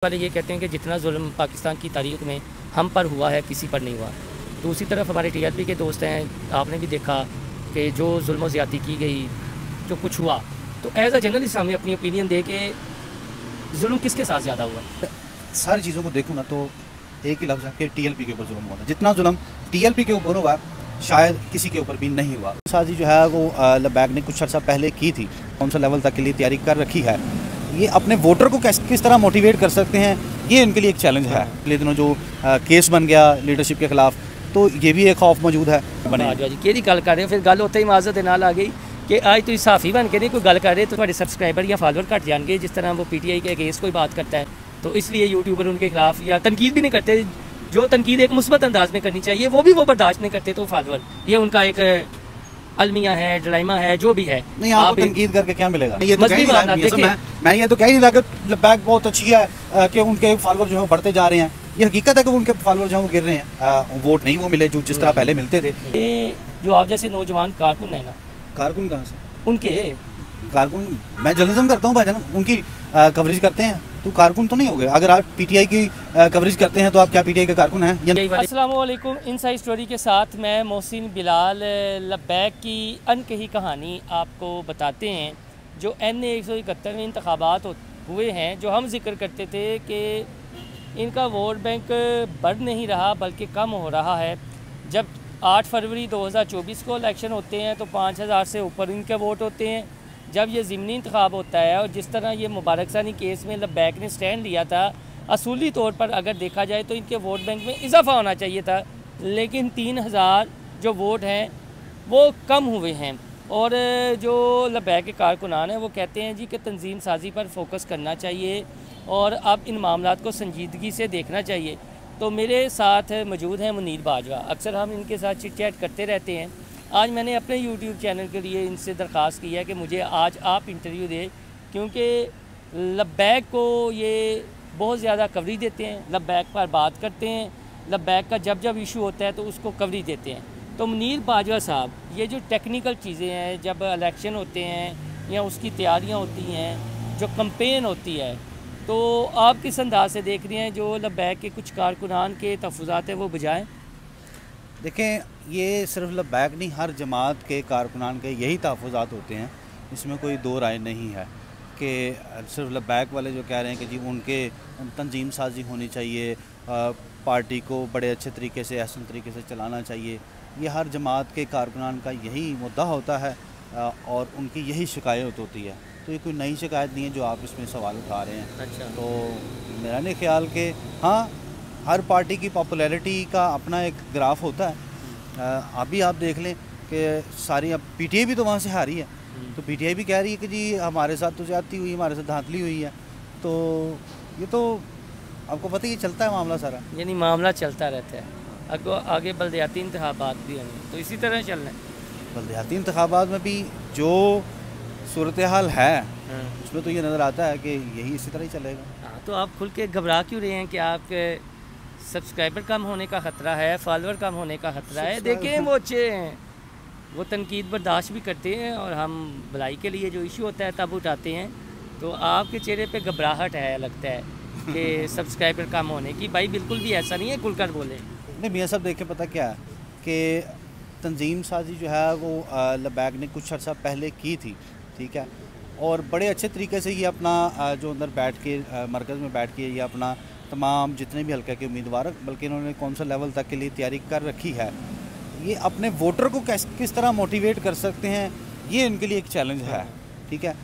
वाले ये कहते हैं कि जितना जुल्म पाकिस्तान की तारीख में हम पर हुआ है किसी पर नहीं हुआ। दूसरी तरफ हमारे टीआरपी के दोस्त हैं, आपने भी देखा कि जो जुल्म ज़्यादती की गई, जो कुछ हुआ, तो एज अ जर्नलिस्ट हमें अपनी ओपिनियन दे के जुल्म किसके साथ ज़्यादा हुआ। सारी चीज़ों को देखूँ ना तो एक ही लफ्ज़ है कि टीएलपी के ऊपर जुल्म हुआ था। जितना जुल्म टीएलपी के ऊपर हुआ शायद किसी के ऊपर भी नहीं हुआ। साजी जो है वो लबैक ने कुछ अर्सा पहले की थी, कौन सा लेवल तक के लिए तैयारी कर रखी है। ये अपने वोटर को किस तरह मोटिवेट कर सकते हैं, ये इनके लिए एक चैलेंज है। पिछले दिनों जो केस बन गया लीडरशिप के खिलाफ, तो ये भी एक खौफ मौजूद है। कि गल कर रहे हो, फिर गल उत्ते ही माजत नाल आ गई कि आज तुम साफ़ी बन के नहीं कोई गल कर रहे तो तुम्हारे सब्सक्राइबर या फॉलोअर घट जाएंगे। जिस तरह वो पीटीआई के अगेंस्ट कोई बात करता है तो इसलिए यूट्यूबर उनके खिलाफ या तनकीद भी नहीं करते। जो तनकीद एक मुस्बत अंदाज में करनी चाहिए वो बर्दाश्त नहीं करते। तो फॉलोअर ये उनका एक अलमिया है, डलाइमा है, जो भी है। नहीं, आप तनकीद करके क्या मिलेगा। मैं ये तो कह ही नहीं रहा कि लबैक बहुत अच्छी है कि उनके फॉलोअर जो है बढ़ते जा रहे हैं। ये हकीकत है कि उनके फॉलोअर जो है वो गिर रहे हैं। वोट नहीं वो मिले जो जिस तरह पहले मिलते थे। ये जो आप जैसे नौजवान कारकुन है ना, कारकुन कहाँ से? उनके कारकुन, मैं जर्नलिज्म करता हूँ भाईजान, उनकी कवरेज करते हैं तो कारकुन तो नहीं हो गए। अगर आप पीटीआई की कवरेज करते हैं तो आप क्या पीटीआई के कारकुन हैं? अस्सलाम वालेकुम। इनसाइड स्टोरी के साथ मैं मोहसिन बिलाल लबैक की अनकही कहानी आपको बताते हैं। जो NA 171 में इंतखाबात हुए हैं, जो हम जिक्र करते थे कि इनका वोट बैंक बढ़ नहीं रहा बल्कि कम हो रहा है। जब 8 फरवरी 2024 को इलेक्शन होते हैं तो 5000 से ऊपर इनके वोट होते हैं। जब ये ज़िमनी इंतखाब होता है और जिस तरह ये मुबारक सानी केस में लबैक ने स्टैंड लिया था, असूली तौर पर अगर देखा जाए तो इनके वोट बैंक में इजाफा होना चाहिए था, लेकिन 3000 जो वोट हैं वो कम हुए हैं। और जो लबैक के कारकुनान हैं वो कहते हैं जी कि तंजीम साजी पर फोकस करना चाहिए और अब इन मामलात को संजीदगी से देखना चाहिए। तो मेरे साथ मौजूद हैं मुनीर बाजवा। अक्सर हम इनके साथ चिट चैट करते रहते हैं। आज मैंने अपने यूट्यूब चैनल के लिए इनसे दरख्वास्त की है कि मुझे आज आप इंटरव्यू दें, क्योंकि लबैक को ये बहुत ज़्यादा कवरेज देते हैं, लबैक पर बात करते हैं, लबैक का जब इशू होता है तो उसको कवरेज देते हैं। तो मुनीर बाजवा साहब, ये जो टेक्निकल चीज़ें हैं, जब इलेक्शन होते हैं या उसकी तैयारियाँ होती हैं, जो कंपेन होती है, तो आप किस अंदाज से देख रहे हैं जो लबैक के कुछ कारकुनान के तहफ़्फ़ुज़ात हैं वो बजाएँ? देखें, ये सिर्फ लबैक नहीं, हर जमात के कारकुनान के यही तहफ़्फ़ुज़ात होते हैं। इसमें कोई दो राय नहीं है कि सिर्फ लबैक वाले जो कह रहे हैं कि जी उनके तंजीम साजी होनी चाहिए, पार्टी को बड़े अच्छे तरीके से, एहसन तरीके से चलाना चाहिए। ये हर जमात के कारकुनान का यही मुद्दा होता है और उनकी यही शिकायत होती है। तो ये कोई नई शिकायत नहीं है जो आप इसमें सवाल उठा रहे हैं। अच्छा। तो मेरा नहीं ख्याल कि हाँ, हर पार्टी की पॉपुलैरिटी का अपना एक ग्राफ होता है। अभी आप देख लें कि सारी, अब पीटीआई भी तो वहाँ से हारी है, तो पीटीआई भी कह रही है कि जी हमारे साथ तो ज्यादती हुई, हमारे साथ धांधली हुई है। तो ये तो आपको पता ही चलता है मामला सारा, यानी मामला चलता रहता है। आगे बल्दियाती इंतखाबात भी होंगे तो इसी तरह चलना है। बल्दियाती इंतखाबात में भी जो सूरत हाल है उसमें तो ये नज़र आता है कि यही इसी तरह ही चलेगा। हाँ, तो आप खुल के घबरा क्यों रहे हैं कि आपके सब्सक्राइबर कम होने का ख़तरा है, फॉलोअर कम होने का ख़तरा है? देखें, वो अच्छे हैं, वो तनकीद बर्दाश्त भी करते हैं और हम भलाई के लिए जो इशू होता है तब उठाते हैं। तो आपके चेहरे पे घबराहट है, लगता है कि सब्सक्राइबर कम होने की। भाई बिल्कुल भी ऐसा नहीं है, खुलकर बोले। नहीं मियाँ साहब, देखें पता क्या है कि तंजीम साजी जो है वो लबैक ने कुछ अर्सा पहले की थी, ठीक है, और बड़े अच्छे तरीके से ये अपना जो अंदर बैठ के मरकज़ में बैठ के ये अपना तमाम जितने भी हल्के के उम्मीदवार, बल्कि इन्होंने कौन सा लेवल तक के लिए तैयारी कर रखी है। ये अपने वोटर को किस तरह मोटिवेट कर सकते हैं, ये इनके लिए एक चैलेंज है, ठीक है।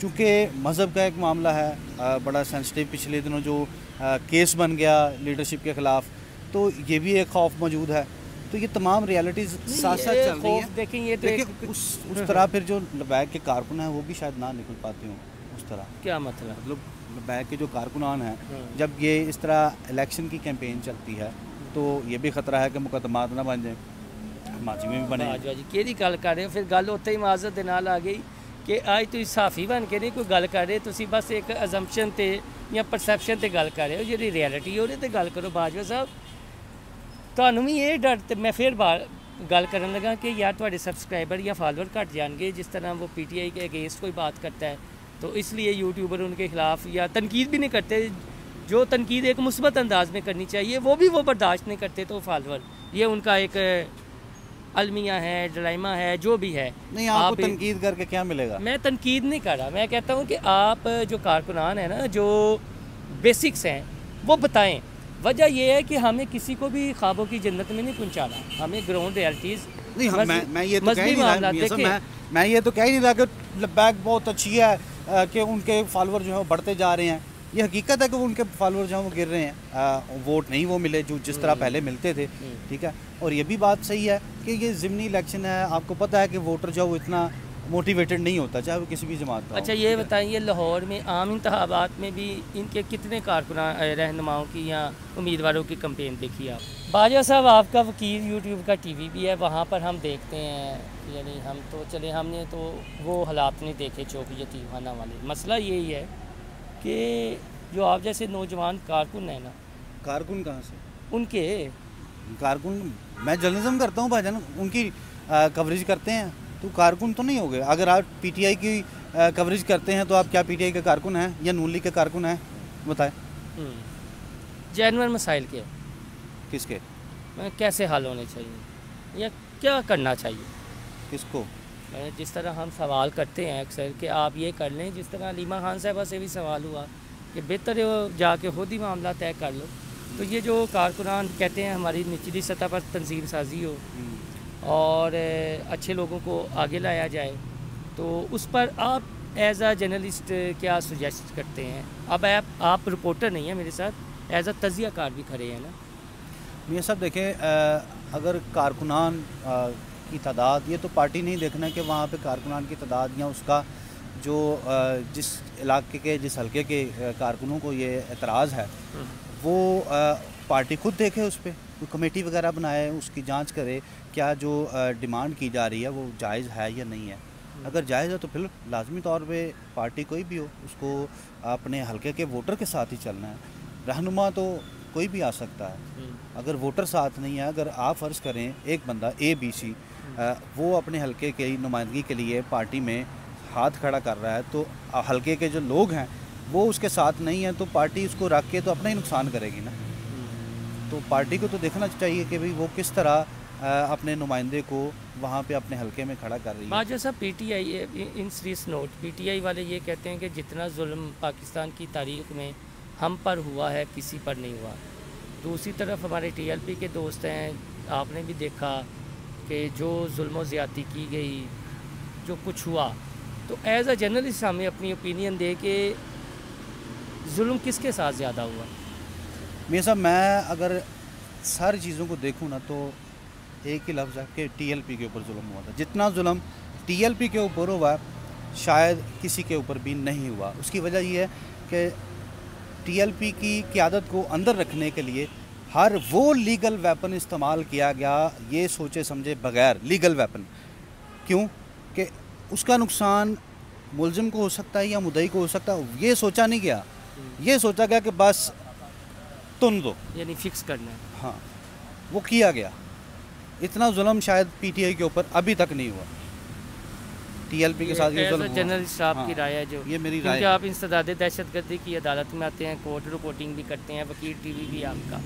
चूँकि मज़हब का एक मामला है बड़ा सेंसिटिव, पिछले दिनों जो केस बन गया लीडरशिप के ख़िलाफ़, तो ये भी एक खौफ मौजूद है। तो ये तमाम रियलिटीज़ साथ साथ चल रही हैं। देखें, ये तो उस तरह फिर जो लबैक के कारकुन हैं वो भी शायद ना निकल पाते हों उस तरह। क्या मतलब? लबैक के जो कारकुनान हैं, जब ये इस तरह इलेक्शन की कैंपेन चलती है तो ये भी ख़तरा है कि मुकदमात ना बन जाए, माजी में भी बने। केड़ी गल कर रहे हो, फिर गल उत्ते ही माजत दे नाल आ गई कि आज तुम साफ़ी बन के नहीं कोई गल कर रहे, तुम बस एक अजम्पशन ते या परसैप्शन ते गल कर रहे हो। जी रियलिटी हो रही तो गल करो। बाजवा साहब, तो भी ये डर, मैं फिर गल करन लगा कि यार तुहाडे सब्सक्राइबर या फॉलोअर घट जाएंगे जिस तरह वो पीटीआई के अगेंस्ट कोई बात करता है, तो इसलिए यूट्यूबर उनके खिलाफ या तनकीद भी नहीं करते। जो तनकीद एक मुस्बत अंदाज में करनी चाहिए वो बर्दाश्त नहीं करते। तो फॉलोअर ये उनका एक अलमिया है, डलाइमा है, जो भी है। नहीं, आपको तनकीद करके क्या मिलेगा? मैं तनकीद नहीं कर रहा, मैं कहता हूँ कि आप जो कारकुनान है ना, जो बेसिक्स हैं वो बताएं। वजह यह है कि हमें किसी को भी ख्वाबों की जन्नत में नहीं पहुँचाना, हमें ग्राउंड रियलिटीज़ नहीं। मैं ये तो कह ही नहीं रहा, मैं ये तो कह ही नहीं रहा कि लब्बैक बहुत अच्छी है कि उनके फॉलोअर जो है वो बढ़ते जा रहे हैं। ये हकीकत है कि वो उनके फॉलोअर जो हैं वो गिर रहे हैं, वोट नहीं वो मिले जो जिस तरह पहले मिलते थे, ठीक है। और ये भी बात सही है कि ये ज़िमनी इलेक्शन है, आपको पता है कि वोटर जो वो इतना मोटिवेटेड नहीं होता, चाहे वो किसी भी जमात का। अच्छा ये बताइए, लाहौर में आम इंतखाबात में भी इनके कितने कारकुनान रहनुमाओं की या उम्मीदवारों की कंपेन देखी आप? बाजा साहब, आपका वकील यूट्यूब का टीवी भी है, वहाँ पर हम देखते हैं। यानी हम तो चले, हमने तो वो हालात नहीं देखे चौकी यतीमखाना वाले। मसला यही है कि जो आप जैसे नौजवान कारकुन है ना। कारकुन कहाँ से? उनके कारकुन, मैं जर्नलिज्म करता हूँ भाईजान, उनकी कवरेज करते हैं, तो कारकुन तो नहीं हो गए। अगर आप पीटीआई की कवरेज करते हैं तो आप क्या पीटीआई के कारकुन हैं या नून लीग के कारकुन हैं? बताएं। जेन्युइन मसाइल के किसके कैसे हल होने चाहिए या क्या करना चाहिए? किसको? जिस तरह हम सवाल करते हैं अक्सर कि आप ये कर लें, जिस तरह अलीमा खान साहबा से भी सवाल हुआ कि बेहतर है वो जाके खुद ही मामला तय कर लो। तो ये जो कारकुनान कहते हैं हमारी निचली सतह पर तंजीम साजी हो और अच्छे लोगों को आगे लाया जाए, तो उस पर आप एज आ जर्नलिस्ट क्या सुजेस्ट करते हैं? अब आप रिपोर्टर नहीं हैं मेरे साथ, एज आ तजिया कार भी खड़े हैं ना। ये सब देखें, अगर कारकुनान की तादाद, ये तो पार्टी नहीं देखना कि वहाँ पे कारकुनान की तादाद या उसका जो जिस इलाके के जिस हलके के कारकुनों को ये एतराज़ है वो पार्टी खुद देखे, उस पर कोई कमेटी वगैरह बनाए, उसकी जांच करे क्या जो डिमांड की जा रही है वो जायज़ है या नहीं है। अगर जायज़ है तो फिर लाजमी तौर पे पार्टी कोई भी हो उसको अपने हलके के वोटर के साथ ही चलना है। रहनुमा तो कोई भी आ सकता है, अगर वोटर साथ नहीं है, अगर आप फ़र्ज़ करें एक बंदा ABC वो अपने हलके की नुमाइंदगी के लिए पार्टी में हाथ खड़ा कर रहा है, तो हलके के जो लोग हैं वो उसके साथ नहीं हैं, तो पार्टी उसको रख के तो अपना ही नुकसान करेगी ना। तो पार्टी को तो देखना चाहिए कि भाई वो किस तरह अपने नुमाइंदे को वहाँ पे अपने हलके में खड़ा कर रही है। बाजा साहब, PTI इन सीरियस नोट, PTI वाले ये कहते हैं कि जितना जुल्म पाकिस्तान की तारीख में हम पर हुआ है किसी पर नहीं हुआ। दूसरी तरफ हमारे TLP के दोस्त हैं, आपने भी देखा कि जो जुल्म ज़्यादती की गई, जो कुछ हुआ, तो एज अ जर्नलिस्ट हमें अपनी ओपिनियन दे कि जुल्म किसके साथ ज़्यादा हुआ? मेरे साहब, मैं अगर सारी चीज़ों को देखूँ ना तो एक ही लफ्ज़ है कि TLP के ऊपर जुल्म हुआ था। जितना जुल्म TLP के ऊपर हुआ शायद किसी के ऊपर भी नहीं हुआ। उसकी वजह ये है कि TLP की क़यादत को अंदर रखने के लिए हर वो लीगल वेपन इस्तेमाल किया गया, ये सोचे समझे बगैर लीगल वेपन। क्यों? कि उसका नुकसान मुलजिम को हो सकता है या मुद्दई को हो सकता है, ये सोचा नहीं गया। ये सोचा गया कि बस तुम दो, यानी फिक्स करना है। हाँ, वो किया गया। इतना जुल्म शायद PTI के ऊपर अभी तक नहीं हुआ। TLP के साथ ये जुल्म हुआ। जर्नलिस्ट आपकी राय है जो, ये मेरी राय है। क्योंकि आप इंसदाद दहशतगर्दी की अदालत में आते हैं, कोर्ट रिपोर्टिंग भी करते हैं, वकील TV भी आपका,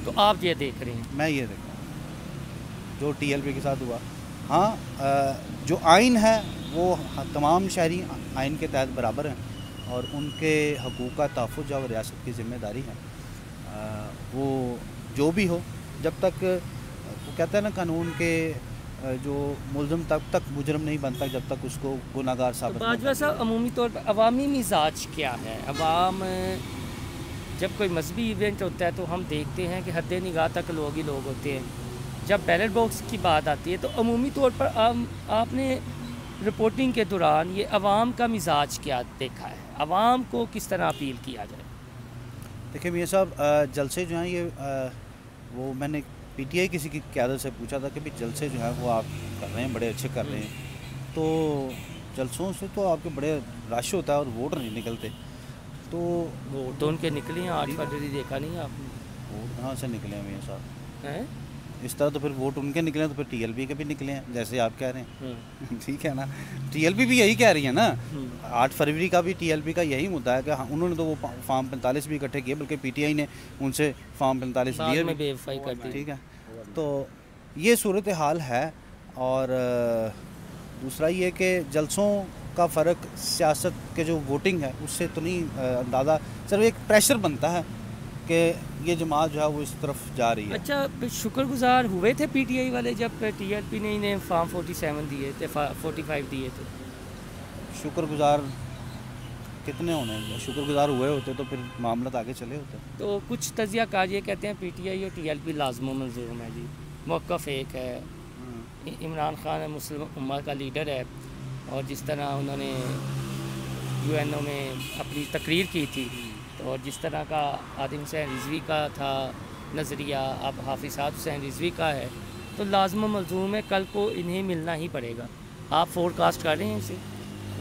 तो आप ये देख रहे हैं? मैं ये देख रहा हूँ जो TLP के साथ हुआ। हाँ, जो आइन है वो तमाम शहरी आइन के तहत बराबर हैं और उनके हकूक़ का तहफ़्फ़ुज़ जो रियासत की ज़िम्मेदारी है। वो जो भी हो, जब तक वो कहते हैं ना कानून के जो मुलज़िम तब तक मुजरम नहीं बनता जब तक उसको गुनाहगार साबित नहीं बाजवा साहब, अमूमी तौर पर अवामी मिजाज क्या है? अवाम जब कोई मजहबी इवेंट होता है तो हम देखते हैं कि हद निगाह तक लोग ही लोग होते हैं। जब बैलेट बॉक्स की बात आती है तो अमूमी तौर पर आपने रिपोर्टिंग के दौरान ये अवाम का मिजाज क्या देखा है? अवाम को किस तरह अपील किया जाए? देखिए मियाँ साहब, जलसे जो हैं ये वो मैंने PTI किसी की क़यादत से पूछा था कि भाई जलसे जो है वो आप कर रहे हैं, बड़े अच्छे कर रहे हैं, तो जलसों से तो आपके बड़े रश होता है और वोट नहीं निकलते। तो वोट तो उनके निकले हैं, 8 फरवरी देखा नहीं आपने? वोट कहाँ से निकले हैं मियाँ साहब? हैं इस तरह तो फिर वोट उनके निकले तो फिर टीएलपी के भी निकले हैं, जैसे आप कह रहे हैं। ठीक है ना, टीएलपी भी यही कह रही है ना। 8 फरवरी का भी टीएलपी का यही मुद्दा है कि हाँ, उन्होंने तो वो फॉर्म 45 भी इकट्ठे किए, बल्कि पीटीआई ने उनसे फॉर्म 45 दिए में बेवफाई कर दी। ठीक है, तो ये सूरत हाल है। और दूसरा ये कि जलसों का फ़र्क सियासत के जो वोटिंग है उससे तो नहीं अंदाज़ा, सिर्फ एक प्रेशर बनता है कि ये जमात जो है वो इस तरफ जा रही है। अच्छा, शुक्रगुजार हुए थे पीटीआई वाले जब टीएलपी ने इन्हें फॉर्म 47 दिए थे, 45 दिए थे? शुक्रगुजार कितने होने, शुक्रगुजार हुए होते तो फिर मामला आगे चले होते। तो कुछ तजिया कार ये कहते हैं पीटीआई और टीएलपी लाजमो मंजूम है जी, मौक़िफ़ एक है। इमरान खान मुस्लिम उम्मा का लीडर है, और जिस तरह उन्होंने यूएनओ में अपनी तकरीर की थी, तो और जिस तरह का आदिम हुसैन रिजवी का था नज़रिया, अब हाफिज़ हुसैन रिजवी का है, तो लाजम मलजूम है कल को इन्हें मिलना ही पड़ेगा। आप फोरकास्ट कर रहे हैं इसे?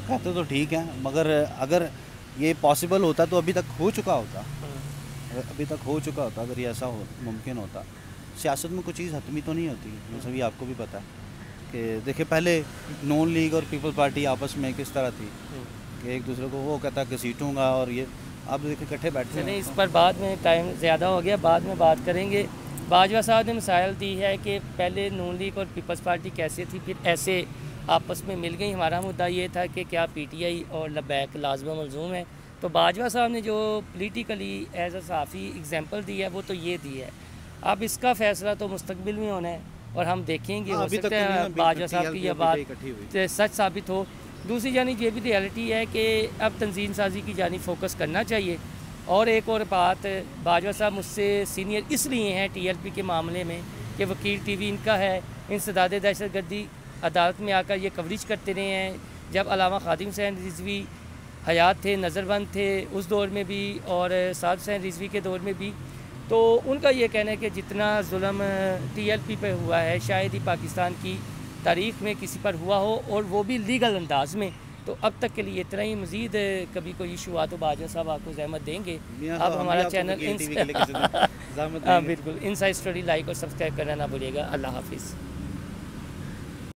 कहते तो ठीक है, मगर अगर ये पॉसिबल होता तो अभी तक हो चुका होता, अगर ये ऐसा मुमकिन होता। सियासत में कोई चीज़ हतमी तो नहीं होती, ये सभी आपको भी पता है कि देखिए पहले नून लीग और पीपल पार्टी आपस में किस तरह थी कि एक दूसरे को वो कहता कि सीटूंगा, और ये अब देखिए इकट्ठे बैठे हैं। इस पर बाद में, टाइम ज़्यादा हो गया, बाद में बात करेंगे। बाजवा साहब ने मिसाल दी है कि पहले नून लीग और पीपल्स पार्टी कैसे थी, फिर ऐसे आपस में मिल गई। हमारा मुद्दा ये था कि क्या पीटीआई और लबैक लाज़िम मलज़ूम है। तो बाजवा साहब ने जो पॉलिटिकली एज अ सहाफ़ी एग्जांपल दी है वो तो ये दी है। अब इसका फ़ैसला तो मुस्तकबिल में होना है और हम देखेंगे, हो सकता है बाजवा साहब की यह बात सच साबित हो। दूसरी जानिब ये भी रियलिटी है कि अब तंजीम साजी की जानिब फोकस करना चाहिए। और एक और बात, बाजवा साहब मुझसे सीनियर इसलिए हैं टीएलपी के मामले में कि वकील टीवी इनका है, इंसदाद दहशतगर्दी अदालत में आकर ये कवरेज करते रहे हैं। जब अल्लामा खादिम हुसैन रिजवी हयात थे, नज़रबंद थे, उस दौर में भी और साद हुसैन रिजवी के दौर में भी, तो उनका ये कहना है कि जितना जुल्म टीएलपी पे हुआ है शायद ही पाकिस्तान की तारीख़ में किसी पर हुआ हो, और वो भी लीगल अंदाज में। तो अब तक के लिए इतना ही। मज़ीद कभी कोई इशू हुआ तो बाजवा साहब आपको ज़हमत देंगे। अब हमारा चैनल हाँ बिल्कुल, इनसाइड स्टोरी लाइक और सब्सक्राइब करना ना भूलिएगा। अल्लाह हाफिज़।